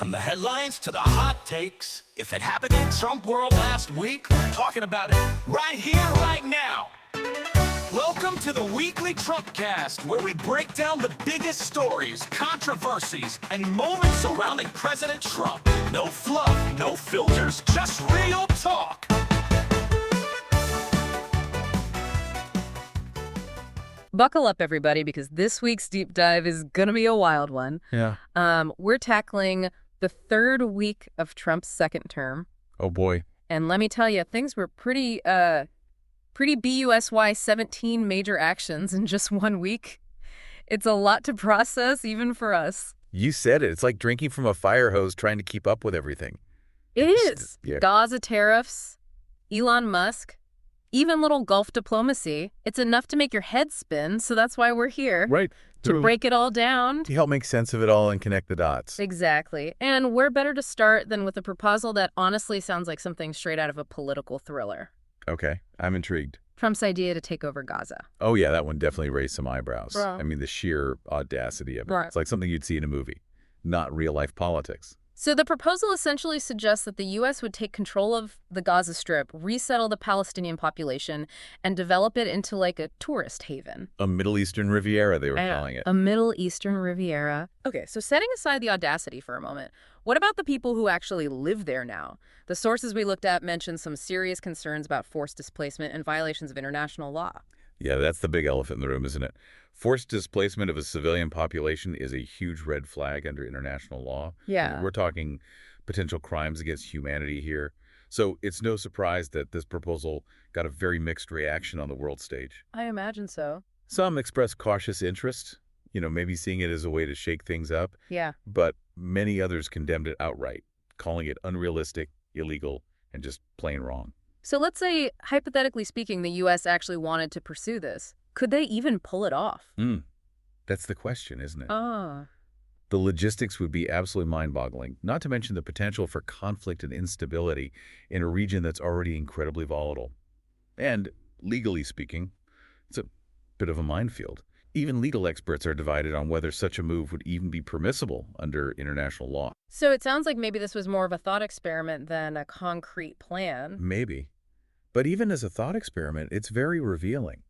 From the headlines to the hot takes, if it happened in Trump world last week, we're talking about it right here, right now. Welcome to the weekly Trumpcast, where we break down the biggest stories, controversies, and moments surrounding President Trump. No fluff, no filters, just real talk. Buckle up, everybody, because this week's deep dive is going to be a wild one. Yeah. We're tackling the third week of Trump's second term. Oh, boy. And let me tell you, things were pretty BUSY 17 major actions in just 1 week. It's a lot to process, even for us. You said it. It's like drinking from a fire hose trying to keep up with everything. It is. Yeah. Gaza tariffs, Elon Musk, even little Gulf diplomacy. It's enough to make your head spin, so that's why we're here. Right. To break it all down. To help make sense of it all and connect the dots. Exactly. And where better to start than with a proposal that honestly sounds like something straight out of a political thriller. Okay. I'm intrigued. Trump's idea to take over Gaza. Oh, yeah. That one definitely raised some eyebrows. Right. I mean, the sheer audacity of it. Right. It's like something you'd see in a movie, not real-life politics. So the proposal essentially suggests that the U.S. would take control of the Gaza Strip, resettle the Palestinian population, and develop it into like a tourist haven. A Middle Eastern Riviera, they were calling it. A Middle Eastern Riviera. Okay, so setting aside the audacity for a moment, what about the people who actually live there now? The sources we looked at mentioned some serious concerns about forced displacement and violations of international law. Yeah, that's the big elephant in the room, isn't it? Forced displacement of a civilian population is a huge red flag under international law. Yeah. I mean, we're talking potential crimes against humanity here. So it's no surprise that this proposal got a very mixed reaction on the world stage. I imagine so. Some expressed cautious interest, maybe seeing it as a way to shake things up. Yeah. But many others condemned it outright, calling it unrealistic, illegal, and just plain wrong. So let's say, hypothetically speaking, the U.S. actually wanted to pursue this. Could they even pull it off? That's the question, isn't it? Ah. The logistics would be absolutely mind-boggling, not to mention the potential for conflict and instability in a region that's already incredibly volatile. And, legally speaking, it's a bit of a minefield. Even legal experts are divided on whether such a move would even be permissible under international law. So it sounds like maybe this was more of a thought experiment than a concrete plan. Maybe. But even as a thought experiment, it's very revealing.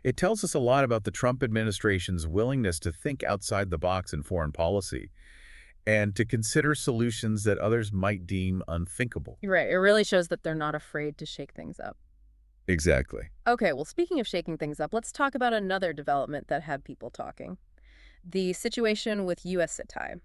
It tells us a lot about the Trump administration's willingness to think outside the box in foreign policy and to consider solutions that others might deem unthinkable. Right. It really shows that they're not afraid to shake things up. Exactly. Okay, well, speaking of shaking things up, let's talk about another development that had people talking. The situation with USCIT.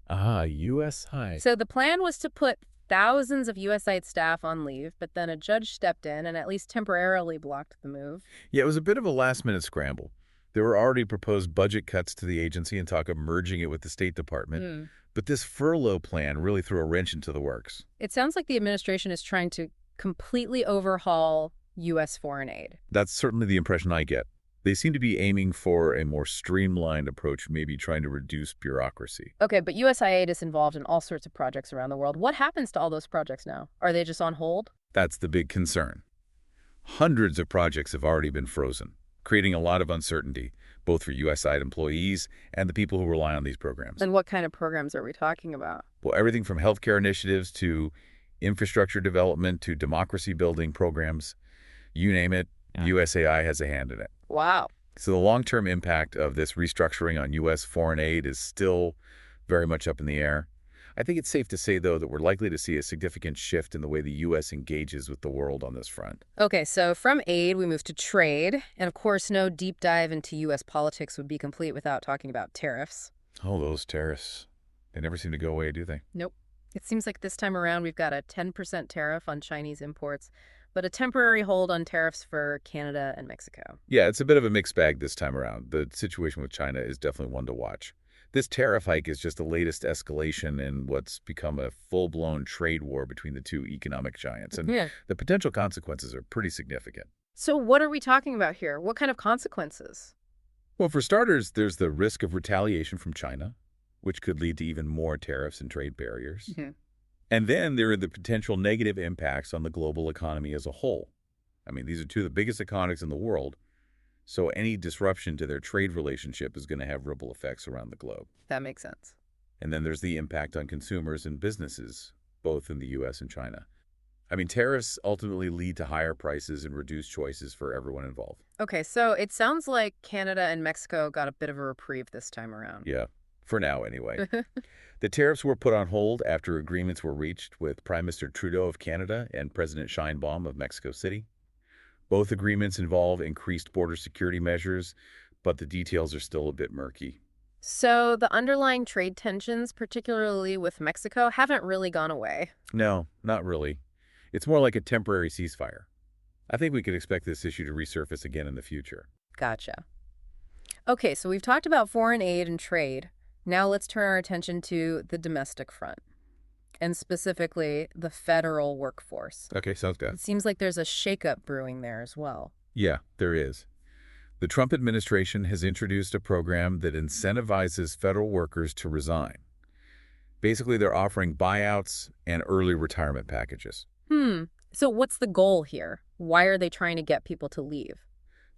USI. So the plan was to put thousands of USCIT staff on leave, but then a judge stepped in and at least temporarily blocked the move. Yeah, it was a bit of a last-minute scramble. There were already proposed budget cuts to the agency and talk of merging it with the State Department. But this furlough plan really threw a wrench into the works. It sounds like the administration is trying to completely overhaul U.S. foreign aid. That's certainly the impression I get. They seem to be aiming for a more streamlined approach, maybe trying to reduce bureaucracy. Okay, but USAID is involved in all sorts of projects around the world. What happens to all those projects now? Are they just on hold? That's the big concern. Hundreds of projects have already been frozen, creating a lot of uncertainty, both for USAID employees and the people who rely on these programs. And what kind of programs are we talking about? Well, everything from healthcare initiatives to infrastructure development to democracy building programs. You name it, USAI has a hand in it. Wow. So the long-term impact of this restructuring on U.S. foreign aid is still very much up in the air. I think it's safe to say, though, that we're likely to see a significant shift in the way the U.S. engages with the world on this front. Okay, so from aid, we move to trade. And of course, no deep dive into U.S. politics would be complete without talking about tariffs. Oh, those tariffs. They never seem to go away, do they? Nope. It seems like this time around we've got a 10% tariff on Chinese imports, but a temporary hold on tariffs for Canada and Mexico. Yeah, it's a bit of a mixed bag this time around. The situation with China is definitely one to watch. This tariff hike is just the latest escalation in what's become a full-blown trade war between the two economic giants, and the potential consequences are pretty significant. So what are we talking about here? What kind of consequences? Well, for starters, there's the risk of retaliation from China, which could lead to even more tariffs and trade barriers. And then there are the potential negative impacts on the global economy as a whole. I mean, these are two of the biggest economies in the world, so any disruption to their trade relationship is going to have ripple effects around the globe. That makes sense. And then there's the impact on consumers and businesses, both in the U.S. and China. I mean, tariffs ultimately lead to higher prices and reduced choices for everyone involved. Okay, so it sounds like Canada and Mexico got a bit of a reprieve this time around. Yeah, for now anyway. The tariffs were put on hold after agreements were reached with Prime Minister Trudeau of Canada and President Sheinbaum of Mexico City. Both agreements involve increased border security measures, but the details are still a bit murky. So the underlying trade tensions, particularly with Mexico, haven't really gone away. No, not really. It's more like a temporary ceasefire. I think we could expect this issue to resurface again in the future. Gotcha. Okay, so we've talked about foreign aid and trade. Now let's turn our attention to the domestic front, and specifically the federal workforce. Okay, sounds good. It seems like there's a shakeup brewing there as well. Yeah, there is. The Trump administration has introduced a program that incentivizes federal workers to resign. Basically, they're offering buyouts and early retirement packages. So what's the goal here? Why are they trying to get people to leave?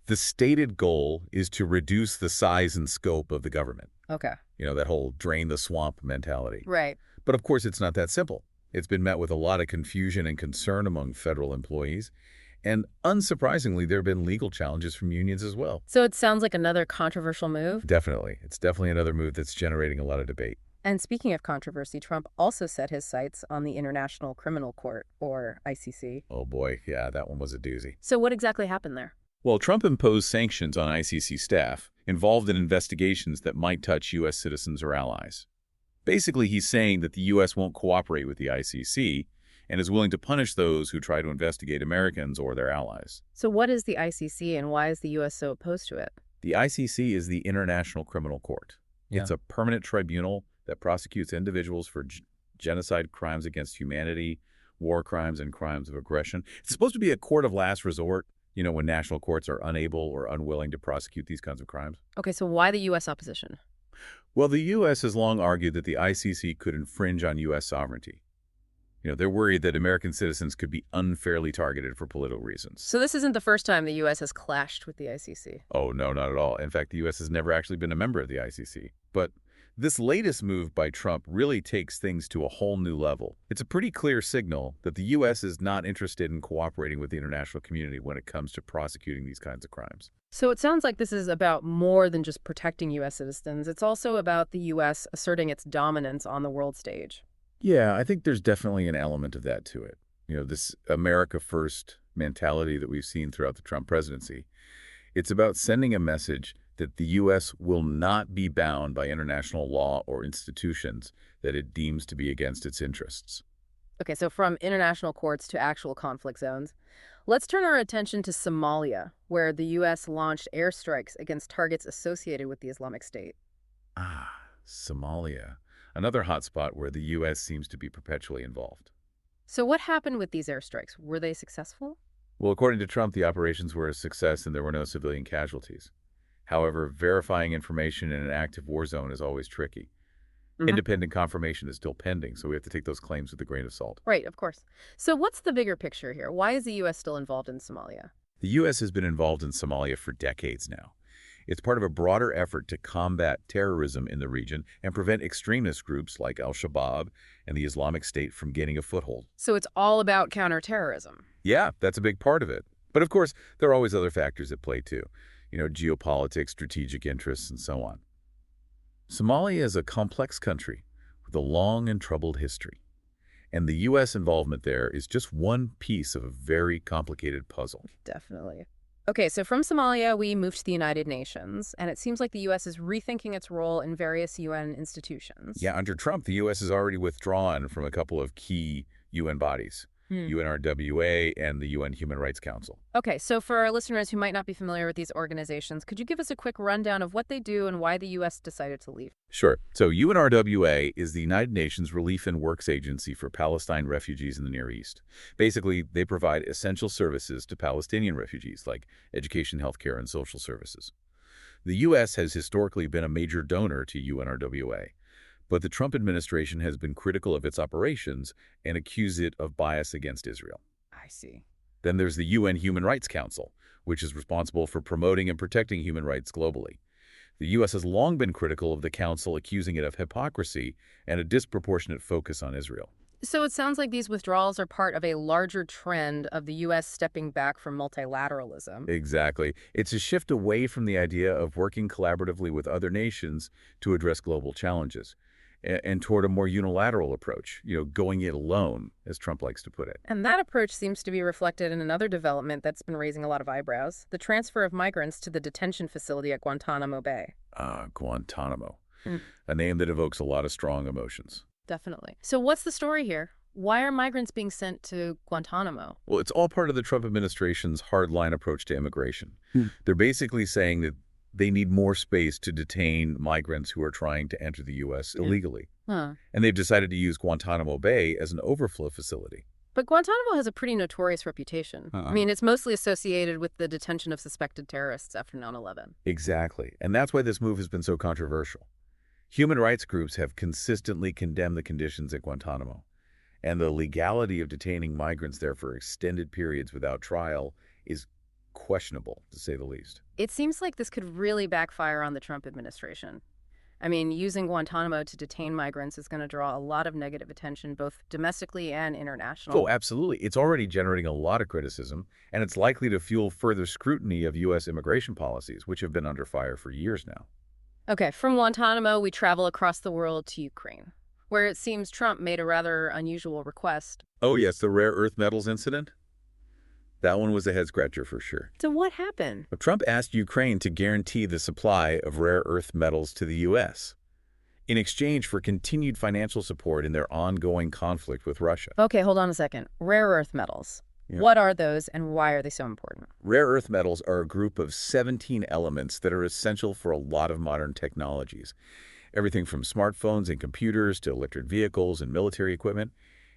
The stated goal is to reduce the size and scope of the government. Okay. You know, that whole drain the swamp mentality. Right. But of course, it's not that simple. It's been met with a lot of confusion and concern among federal employees. And unsurprisingly, there have been legal challenges from unions as well. So it sounds like another controversial move. Definitely. It's definitely another move that's generating a lot of debate. And speaking of controversy, Trump also set his sights on the International Criminal Court, or ICC. Oh boy, yeah, that one was a doozy. So what exactly happened there? Well, Trump imposed sanctions on ICC staff involved in investigations that might touch U.S. citizens or allies. Basically, he's saying that the U.S. won't cooperate with the ICC and is willing to punish those who try to investigate Americans or their allies. So what is the ICC and why is the U.S. so opposed to it? The ICC is the International Criminal Court. Yeah. It's a permanent tribunal that prosecutes individuals for genocide, crimes against humanity, war crimes, and crimes of aggression. It's supposed to be a court of last resort, you know, when national courts are unable or unwilling to prosecute these kinds of crimes. Okay, so why the U.S. opposition? Well, the U.S. has long argued that the ICC could infringe on U.S. sovereignty. You know, they're worried that American citizens could be unfairly targeted for political reasons. So this isn't the first time the U.S. has clashed with the ICC. Oh, no, not at all. In fact, the U.S. has never actually been a member of the ICC. But this latest move by Trump really takes things to a whole new level. It's a pretty clear signal that the U.S. is not interested in cooperating with the international community when it comes to prosecuting these kinds of crimes. So it sounds like this is about more than just protecting U.S. citizens. It's also about the U.S. asserting its dominance on the world stage. Yeah, I think there's definitely an element of that to it. You know, this America First mentality that we've seen throughout the Trump presidency. It's about sending a message that the U.S. will not be bound by international law or institutions that it deems to be against its interests. Okay, so from international courts to actual conflict zones, let's turn our attention to Somalia, where the U.S. launched airstrikes against targets associated with the Islamic State. Ah, Somalia. Another hotspot where the U.S. seems to be perpetually involved. So what happened with these airstrikes? Were they successful? Well, according to Trump, the operations were a success and there were no civilian casualties. However, verifying information in an active war zone is always tricky. Independent confirmation is still pending, so we have to take those claims with a grain of salt. Right, of course. So what's the bigger picture here? Why is the U.S. still involved in Somalia? The U.S. has been involved in Somalia for decades now. It's part of a broader effort to combat terrorism in the region and prevent extremist groups like al-Shabaab and the Islamic State from gaining a foothold. So it's all about counterterrorism. Yeah, that's a big part of it. But of course, there are always other factors at play too. You know, geopolitics, strategic interests, and so on. Somalia is a complex country with a long and troubled history. And the U.S. involvement there is just one piece of a very complicated puzzle. Definitely. Okay, so from Somalia, we moved to the United Nations, and it seems like the U.S. is rethinking its role in various UN institutions. Yeah, under Trump, the U.S. has already withdrawn from a couple of key UN bodies, UNRWA and the UN Human Rights Council. Okay, so for our listeners who might not be familiar with these organizations, could you give us a quick rundown of what they do and why the U.S. decided to leave? Sure. So UNRWA is the United Nations Relief and Works Agency for Palestine refugees in the Near East. Basically, they provide essential services to Palestinian refugees like education, healthcare, and social services. The U.S. has historically been a major donor to UNRWA, but the Trump administration has been critical of its operations and accused it of bias against Israel. I see. Then there's the UN Human Rights Council, which is responsible for promoting and protecting human rights globally. The U.S. has long been critical of the Council, accusing it of hypocrisy and a disproportionate focus on Israel. So it sounds like these withdrawals are part of a larger trend of the U.S. stepping back from multilateralism. Exactly. It's a shift away from the idea of working collaboratively with other nations to address global challenges, and toward a more unilateral approach, going it alone, as Trump likes to put it. And that approach seems to be reflected in another development that's been raising a lot of eyebrows, the transfer of migrants to the detention facility at Guantanamo Bay. Guantanamo. Mm. A name that evokes a lot of strong emotions. Definitely. So what's the story here? Why are migrants being sent to Guantanamo? Well, it's all part of the Trump administration's hardline approach to immigration. They're basically saying that they need more space to detain migrants who are trying to enter the U.S. illegally. Huh. And they've decided to use Guantanamo Bay as an overflow facility. But Guantanamo has a pretty notorious reputation. I mean, it's mostly associated with the detention of suspected terrorists after 9/11. Exactly. And that's why this move has been so controversial. Human rights groups have consistently condemned the conditions at Guantanamo, and the legality of detaining migrants there for extended periods without trial is questionable, to say the least. It seems like this could really backfire on the Trump administration. I mean, using Guantanamo to detain migrants is going to draw a lot of negative attention, both domestically and international. Oh, absolutely. It's already generating a lot of criticism, and it's likely to fuel further scrutiny of U.S. immigration policies, which have been under fire for years now. Okay, from Guantanamo, we travel across the world to Ukraine, where it seems Trump made a rather unusual request. Oh, yes, the rare earth metals incident? That one was a head-scratcher for sure. So what happened? But Trump asked Ukraine to guarantee the supply of rare earth metals to the U.S. in exchange for continued financial support in their ongoing conflict with Russia. Okay, hold on a second. Rare earth metals. Yeah. What are those and why are they so important? Rare earth metals are a group of 17 elements that are essential for a lot of modern technologies. Everything from smartphones and computers to electric vehicles and military equipment.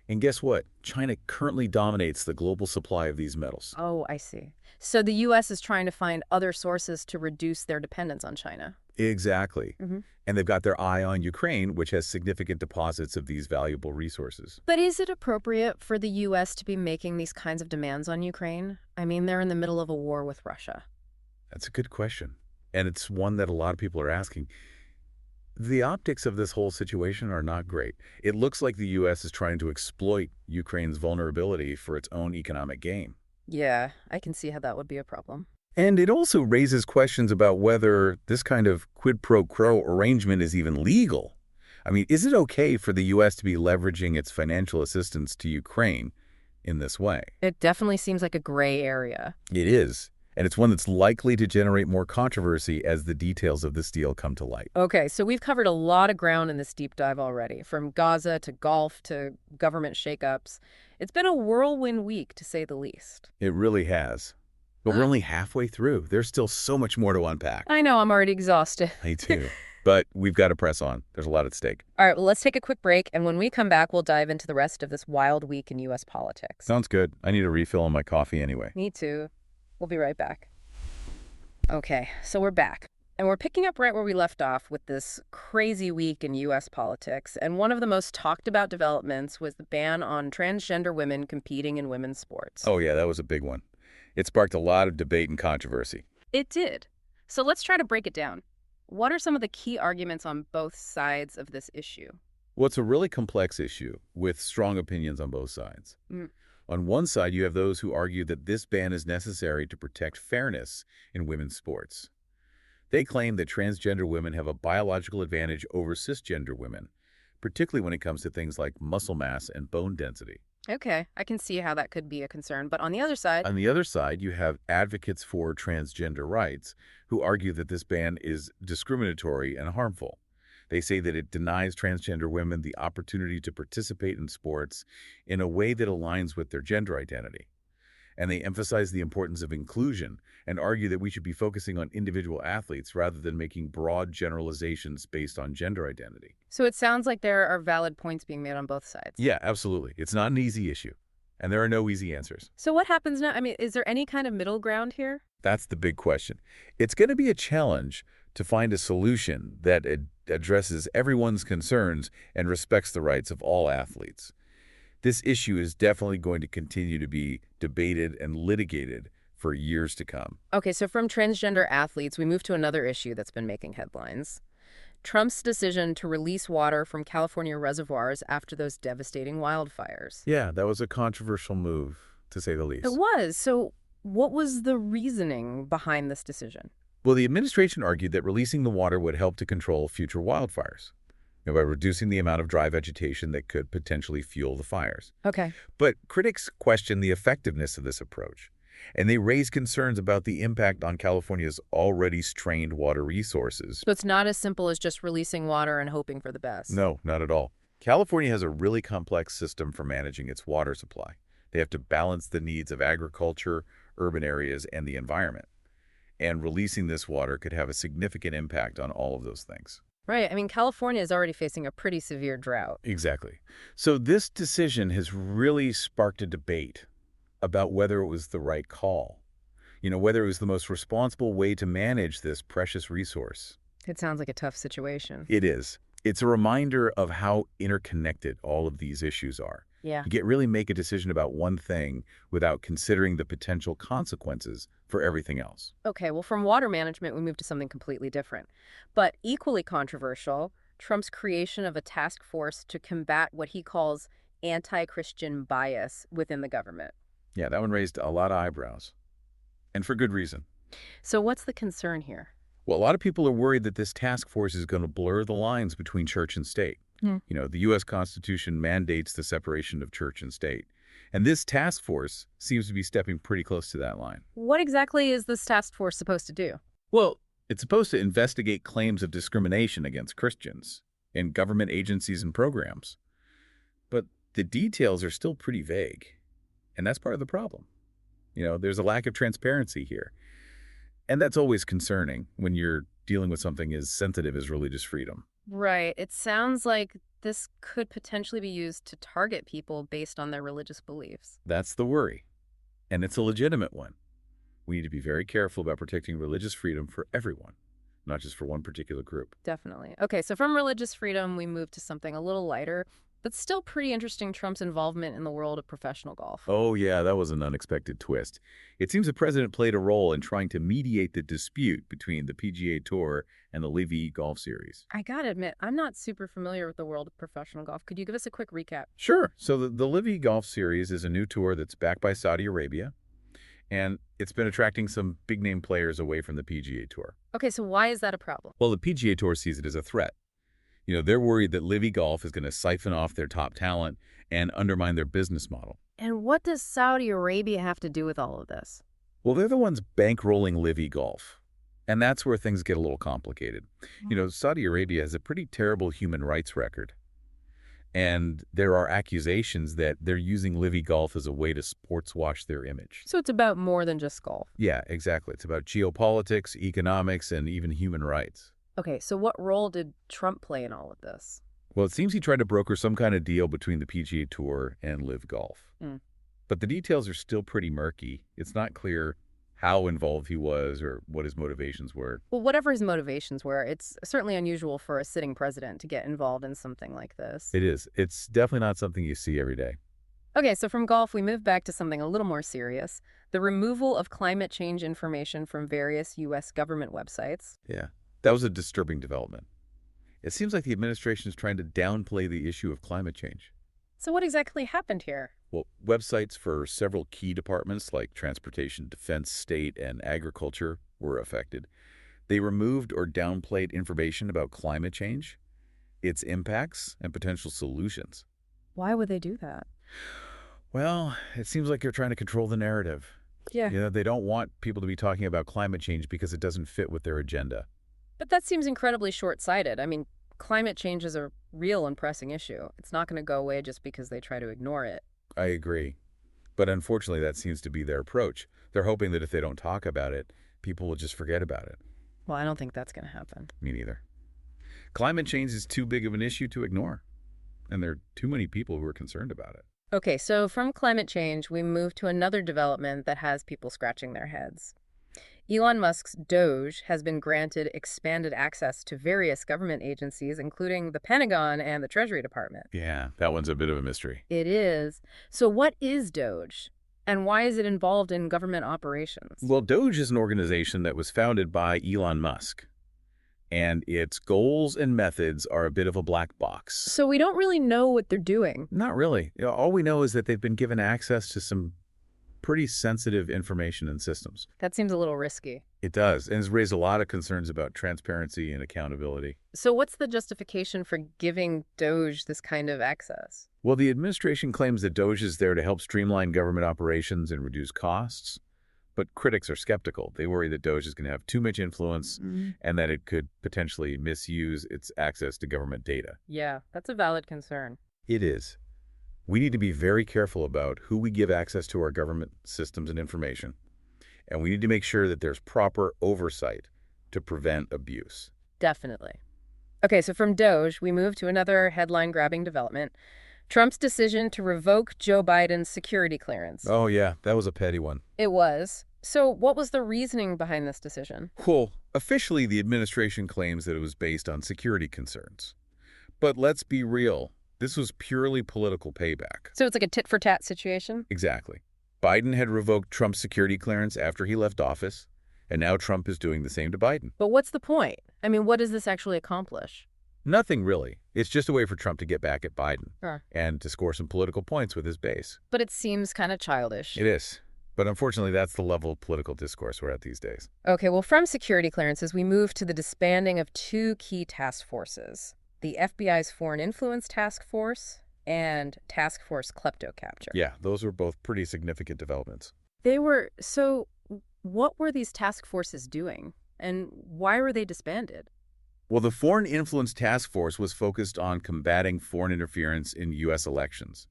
And guess what? China currently dominates the global supply of these metals. Oh, I see. So the U.S. is trying to find other sources to reduce their dependence on China. Exactly. Mm-hmm. And they've got their eye on Ukraine, which has significant deposits of these valuable resources. But is it appropriate for the U.S. to be making these kinds of demands on Ukraine? I mean, they're in the middle of a war with Russia. That's a good question. And it's one that a lot of people are asking. The optics of this whole situation are not great. It looks like the U.S. is trying to exploit Ukraine's vulnerability for its own economic gain. Yeah, I can see how that would be a problem. And it also raises questions about whether this kind of quid pro quo arrangement is even legal. I mean, is it okay for the U.S. to be leveraging its financial assistance to Ukraine in this way? It definitely seems like a gray area. It is. And it's one that's likely to generate more controversy as the details of this deal come to light. Okay, so we've covered a lot of ground in this deep dive already, from Gaza to golf to government shakeups. It's been a whirlwind week, to say the least. It really has. But we're only halfway through. There's still so much more to unpack. I know, I'm already exhausted. Me too. But we've got to press on. There's a lot at stake. All right, well, let's take a quick break, and when we come back, we'll dive into the rest of this wild week in U.S. politics. Sounds good. I need a refill on my coffee anyway. Me too. We'll be right back. Okay, so we're back. And we're picking up right where we left off with this crazy week in U.S. politics. And one of the most talked about developments was the ban on transgender women competing in women's sports. Oh, yeah, that was a big one. It sparked a lot of debate and controversy. It did. So let's try to break it down. What are some of the key arguments on both sides of this issue? Well, it's a really complex issue with strong opinions on both sides. On one side, you have those who argue that this ban is necessary to protect fairness in women's sports. They claim that transgender women have a biological advantage over cisgender women, particularly when it comes to things like muscle mass and bone density. Okay, I can see how that could be a concern. But on the other side... On the other side, you have advocates for transgender rights who argue that this ban is discriminatory and harmful. They say that it denies transgender women the opportunity to participate in sports in a way that aligns with their gender identity. And they emphasize the importance of inclusion and argue that we should be focusing on individual athletes rather than making broad generalizations based on gender identity. So it sounds like there are valid points being made on both sides. Yeah, absolutely. It's not an easy issue, and there are no easy answers. So what happens now? I mean, is there any kind of middle ground here? That's the big question. It's going to be a challenge to find a solution that addresses everyone's concerns and respects the rights of all athletes. This issue is definitely going to continue to be debated and litigated for years to come. Okay, so from transgender athletes, we move to another issue that's been making headlines. Trump's decision to release water from California reservoirs after those devastating wildfires. Yeah, that was a controversial move, to say the It least. was. So what was the reasoning behind this decision? Well, the administration argued that releasing the water would help to control future wildfires, by reducing the amount of dry vegetation that could potentially fuel the fires. Okay. But critics question the effectiveness of this approach, and they raise concerns about the impact on California's already strained water resources. So it's not as simple as just releasing water and hoping for the best. No, not at all. California has a really complex system for managing its water supply. They have to balance the needs of agriculture, urban areas, and the environment. And releasing this water could have a significant impact on all of those things. Right. I mean, California is already facing a pretty severe drought. Exactly. So this decision has really sparked a debate about whether it was the right call. Whether it was the most responsible way to manage this precious resource. It sounds like a tough situation. It is. It's a reminder of how interconnected all of these issues are. Yeah. You can't really make a decision about one thing without considering the potential consequences for everything else. Okay, well, from water management, we move to something completely different. But equally controversial, Trump's creation of a task force to combat what he calls anti-Christian bias within the government. Yeah, that one raised a lot of eyebrows. And for good reason. So what's the concern here? Well, a lot of people are worried that this task force is going to blur the lines between church and state. The U.S. Constitution mandates the separation of church and state. And this task force seems to be stepping pretty close to that line. What exactly is this task force supposed to do? Well, it's supposed to investigate claims of discrimination against Christians in government agencies and programs. But the details are still pretty vague. And that's part of the problem. There's a lack of transparency here. And that's always concerning when you're dealing with something as sensitive as religious freedom. Right. It sounds like this could potentially be used to target people based on their religious beliefs. That's the worry. And it's a legitimate one. We need to be very careful about protecting religious freedom for everyone, not just for one particular group. Definitely. Okay, so from religious freedom, we move to something a little lighter, but still pretty interesting: Trump's involvement in the world of professional golf. Oh, yeah, that was an unexpected twist. It seems the president played a role in trying to mediate the dispute between the PGA Tour and the Liv Golf Series. I gotta admit, I'm not super familiar with the world of professional golf. Could you give us a quick recap? Sure. So the Liv Golf Series is a new tour that's backed by Saudi Arabia, and it's been attracting some big-name players away from the PGA Tour. Okay, so why is that a problem? Well, the PGA Tour sees it as a threat. They're worried that Liv Golf is going to siphon off their top talent and undermine their business model. And what does Saudi Arabia have to do with all of this? Well, they're the ones bankrolling Liv Golf. And that's where things get a little complicated. Saudi Arabia has a pretty terrible human rights record. And there are accusations that they're using Liv Golf as a way to sports wash their image. So it's about more than just golf. Yeah, exactly. It's about geopolitics, economics, and even human rights. Okay, so what role did Trump play in all of this? Well, it seems he tried to broker some kind of deal between the PGA Tour and Liv Golf. But the details are still pretty murky. It's not clear how involved he was or what his motivations were. Well, whatever his motivations were, it's certainly unusual for a sitting president to get involved in something like this. It is. It's definitely not something you see every day. Okay, so from golf, we move back to something a little more serious: the removal of climate change information from various U.S. government websites. Yeah, that was a disturbing development. It seems like the administration is trying to downplay the issue of climate change. So what exactly happened here? Well, websites for several key departments like transportation, defense, state, and agriculture were affected. They removed or downplayed information about climate change, its impacts, and potential solutions. Why would they do that? Well, it seems like you're trying to control the narrative. Yeah. They don't want people to be talking about climate change because it doesn't fit with their agenda. But that seems incredibly short-sighted. I mean, climate change is a real and pressing issue. It's not going to go away just because they try to ignore it. I agree. But unfortunately, that seems to be their approach. They're hoping that if they don't talk about it, people will just forget about it. Well, I don't think that's going to happen. Me neither. Climate change is too big of an issue to ignore. And there are too many people who are concerned about it. Okay, so from climate change, we move to another development that has people scratching their heads. Elon Musk's Doge has been granted expanded access to various government agencies, including the Pentagon and the Treasury Department. Yeah, that one's a bit of a mystery. It is. So what is Doge? And why is it involved in government operations? Well, Doge is an organization that was founded by Elon Musk, and its goals and methods are a bit of a black box. So we don't really know what they're doing. Not really. All we know is that they've been given access to some pretty sensitive information and systems. That seems a little risky. It does, and has raised a lot of concerns about transparency and accountability. So what's the justification for giving Doge this kind of access? Well, the administration claims that Doge is there to help streamline government operations and reduce costs, but critics are skeptical. They worry that Doge is going to have too much influence and that it could potentially misuse its access to government data. Yeah, that's a valid concern. It is. We need to be very careful about who we give access to our government systems and information, and we need to make sure that there's proper oversight to prevent abuse. Definitely. Okay, so from Doge, we move to another headline-grabbing development. Trump's decision to revoke Joe Biden's security clearance. Oh, yeah, that was a petty one. It was. So what was the reasoning behind this decision? Well, officially, the administration claims that it was based on security concerns. But let's be real. This was purely political payback. So it's like a tit-for-tat situation? Exactly. Biden had revoked Trump's security clearance after he left office, and now Trump is doing the same to Biden. But what's the point? I mean, what does this actually accomplish? Nothing really. It's just a way for Trump to get back at Biden Sure. and to score some political points with his base. But it seems kind of childish. It is. But unfortunately, that's the level of political discourse we're at these days. Okay, well, from security clearances, we move to the disbanding of two key task forces, the FBI's Foreign Influence Task Force and Task Force Kleptocapture. Yeah, those were both pretty significant developments. So what were these task forces doing? And why were they disbanded? Well, the Foreign Influence Task Force was focused on combating foreign interference in U.S. elections,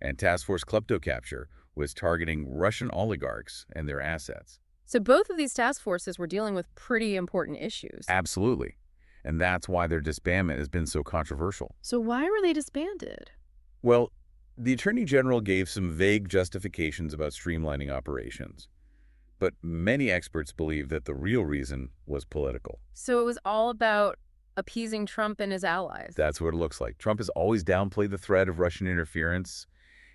and Task Force Kleptocapture was targeting Russian oligarchs and their assets. So both of these task forces were dealing with pretty important issues. Absolutely. And that's why their disbandment has been so controversial. So why were they disbanded? Well, the Attorney General gave some vague justifications about streamlining operations, but many experts believe that the real reason was political. So it was all about appeasing Trump and his allies. That's what it looks like. Trump has always downplayed the threat of Russian interference,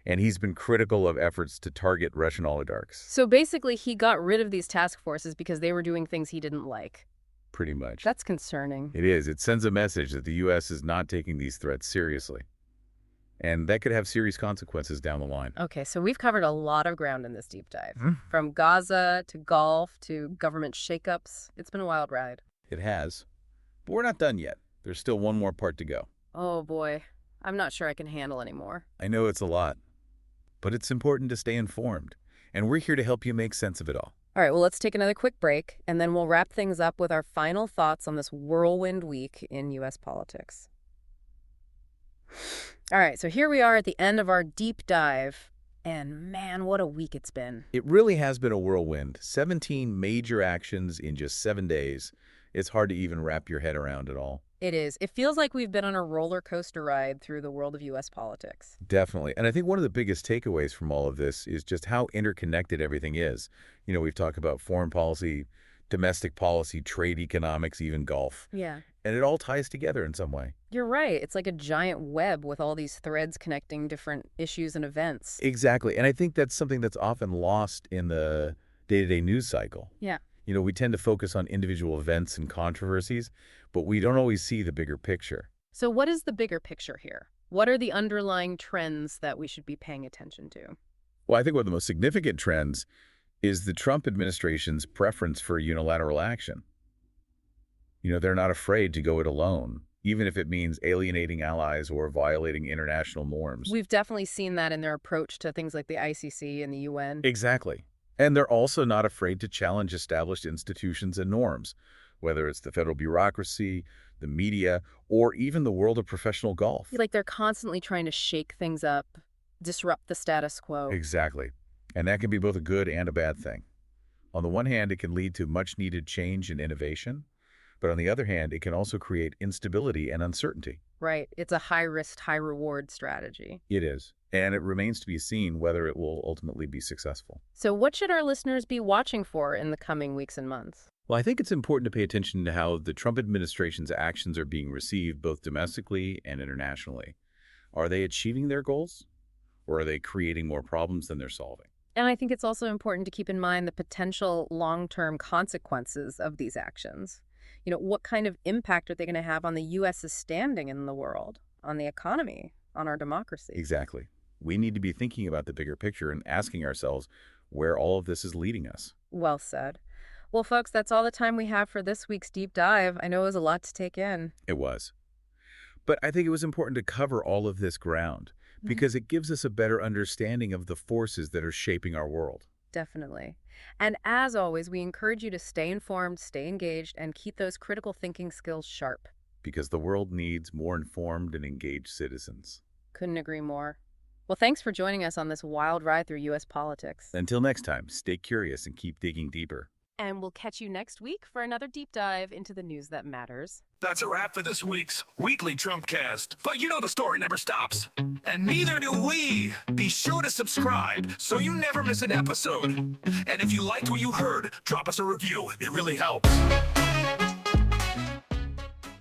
and he's been critical of efforts to target Russian oligarchs. So basically, he got rid of these task forces because they were doing things he didn't like. Pretty much. That's concerning. It is. It sends a message that the U.S. is not taking these threats seriously. And that could have serious consequences down the line. Okay, so we've covered a lot of ground in this deep dive. From Gaza to golf to government shakeups. It's been a wild ride. It has. But we're not done yet. There's still one more part to go. Oh boy, I'm not sure I can handle anymore. I know it's a lot, but it's important to stay informed. And we're here to help you make sense of it all. All right, well, let's take another quick break, and then we'll wrap things up with our final thoughts on this whirlwind week in U.S. politics. All right, so here we are at the end of our deep dive, and man, what a week it's been. It really has been a whirlwind. 17 major actions in just 7 days. It's hard to even wrap your head around it all. It is. It feels like we've been on a roller coaster ride through the world of U.S. politics. Definitely. And I think one of the biggest takeaways from all of this is just how interconnected everything is. You know, we've talked about foreign policy, domestic policy, trade, economics, even golf. Yeah. And it all ties together in some way. You're right. It's like a giant web with all these threads connecting different issues and events. Exactly. And I think that's something that's often lost in the day-to-day news cycle. Yeah. You know, we tend to focus on individual events and controversies, but we don't always see the bigger picture. So what is the bigger picture here? What are the underlying trends that we should be paying attention to? Well, I think one of the most significant trends is the Trump administration's preference for unilateral action. You know, they're not afraid to go it alone, even if it means alienating allies or violating international norms. We've definitely seen that in their approach to things like the ICC and the UN. Exactly. And they're also not afraid to challenge established institutions and norms, whether it's the federal bureaucracy, the media, or even the world of professional golf. Like they're constantly trying to shake things up, disrupt the status quo. Exactly. And that can be both a good and a bad thing. On the one hand, it can lead to much-needed change and innovation, but on the other hand, it can also create instability and uncertainty. Right. It's a high-risk, high-reward strategy. It is. And it remains to be seen whether it will ultimately be successful. So what should our listeners be watching for in the coming weeks and months? Well, I think it's important to pay attention to how the Trump administration's actions are being received both domestically and internationally. Are they achieving their goals, or are they creating more problems than they're solving? And I think it's also important to keep in mind the potential long-term consequences of these actions. What kind of impact are they going to have on the U.S.'s standing in the world, on the economy, on our democracy? Exactly. We need to be thinking about the bigger picture and asking ourselves where all of this is leading us. Well said. Well, folks, that's all the time we have for this week's deep dive. I know it was a lot to take in. It was. But I think it was important to cover all of this ground because it gives us a better understanding of the forces that are shaping our world. Definitely. And as always, we encourage you to stay informed, stay engaged, and keep those critical thinking skills sharp. Because the world needs more informed and engaged citizens. Couldn't agree more. Well, thanks for joining us on this wild ride through U.S. politics. Until next time, stay curious and keep digging deeper. And we'll catch you next week for another deep dive into the news that matters. That's a wrap for this week's Weekly Trumpcast. But you know the story never stops. And neither do we. Be sure to subscribe so you never miss an episode. And if you liked what you heard, drop us a review. It really helps.